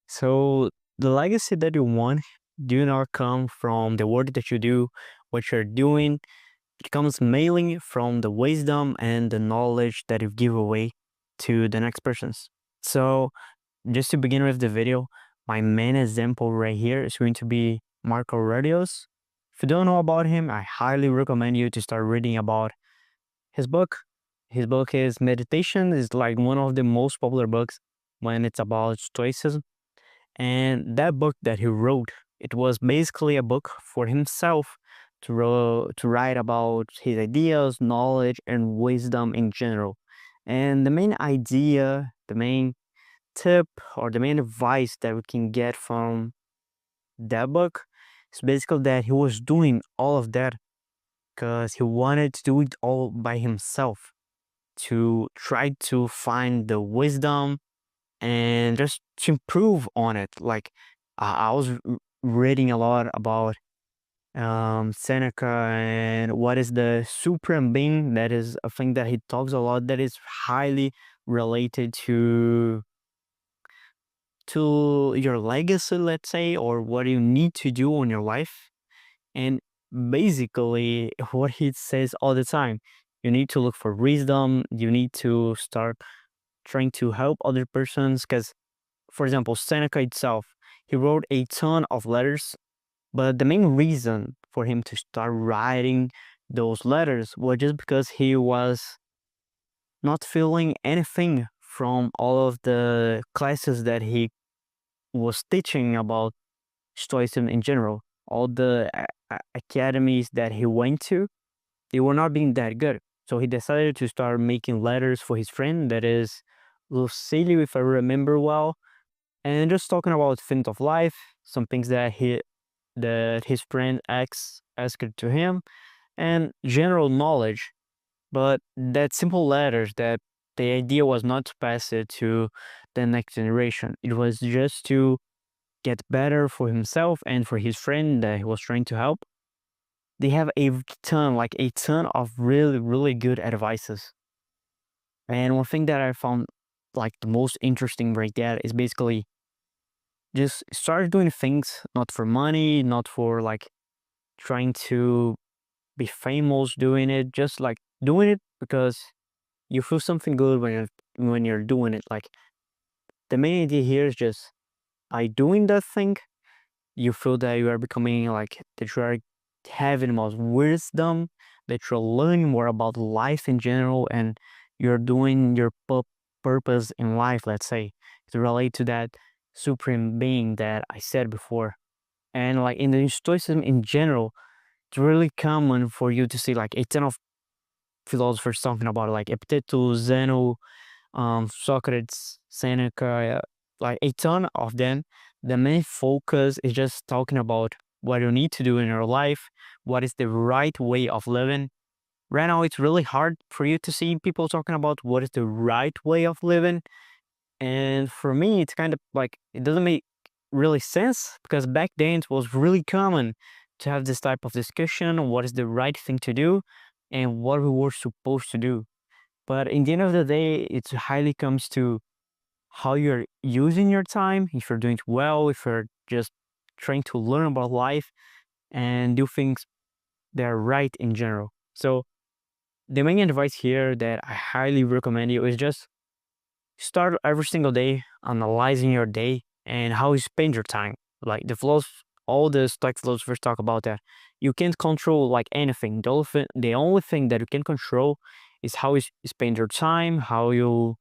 So the legacy that you want do not come from the work that you do, what you're doing. It comes mainly from the wisdom and the knowledge that you give away to the next persons. So just to begin with the video, my main example right here is going to be Marco Aurelius. If you don't know about him, I highly recommend you to start reading about his book. His book is Meditation. Is like one of the most popular books when it's about Stoicism. And that book that he wrote, it was basically a book for himself to write about his ideas, knowledge, and wisdom in general. And the main idea, the main tip, or the main advice that we can get from that book is basically that he was doing all of that because he wanted to do it all by himself, to try to find the wisdom and just to improve on it. Like I was reading a lot about Seneca and what is the supreme being. That is a thing that he talks a lot. That is highly related to your legacy, let's say, or what you need to do on your life. And basically, what he says all the time, you need to look for wisdom. You need to start trying to help other persons because, for example, Seneca itself, he wrote a ton of letters, but the main reason for him to start writing those letters was just because he was not feeling anything from all of the classes that he was teaching about Stoicism in general. All the academies that he went to, they were not being that good. So he decided to start making letters for his friend, that is Lucilio, if I remember well, and just talking about things of life, some things that his friend asked to him, and general knowledge. But that simple letters, that the idea was not to pass it to the next generation. It was just to get better for himself and for his friend that he was trying to help. They have a ton of really, really good advices. And one thing that I found like the most interesting right there is basically just start doing things not for money, not for like trying to be famous doing it, just like doing it because you feel something good when you're doing it. Like the main idea here is just by doing that thing, you feel that you are becoming like that you are having more wisdom, that you're learning more about life in general, and you're doing your purpose in life, let's say, to relate to that supreme being that I said before. And like in the Stoicism in general, it's really common for you to see like a ton of philosophers talking about it, like Epictetus, Zeno, Socrates, Seneca, like a ton of them. The main focus is just talking about what you need to do in your life, what is the right way of living. Right now, it's really hard for you to see people talking about what is the right way of living. And for me, it's kind of like it doesn't make really sense because back then it was really common to have this type of discussion on what is the right thing to do and what we were supposed to do. But in the end of the day, it highly comes to how you're using your time, if you're doing it well, if you're just trying to learn about life and do things that are right in general. So the main advice here that I highly recommend you is just start every single day analyzing your day and how you spend your time. Like all the stoic philosophers talk about that. You can't control like anything. The only thing that you can control is how you spend your time, how you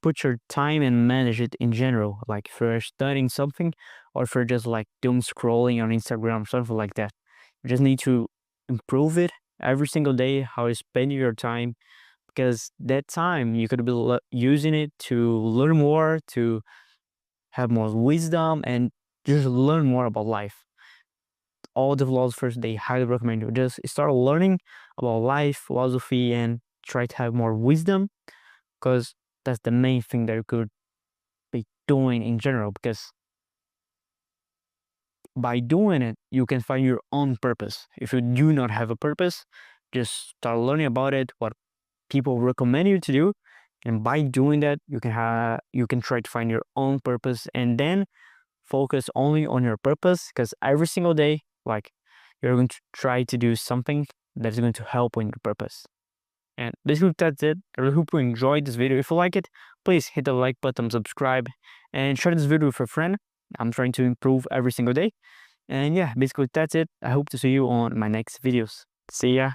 put your time and manage it in general. Like if you're studying something or if you're just like doom scrolling on Instagram, something like that. You just need to improve it every single day, how you spend your time, because that time you could be using it to learn more, to have more wisdom, and just learn more about life. All the philosophers, they highly recommend you just start learning about life, philosophy, and try to have more wisdom because that's the main thing that you could be doing in general. Because by doing it, you can find your own purpose. If you do not have a purpose, just start learning about it, what people recommend you to do, And by doing that, you can try to find your own purpose, and then focus only on your purpose, because every single day, like, you're going to try to do something that is going to help on your purpose. And basically, that's it. I really hope you enjoyed this video. If you like it, please hit the like button, subscribe, and share this video with a friend. I'm trying to improve every single day. And yeah, basically, that's it. I hope to see you on my next videos. See ya.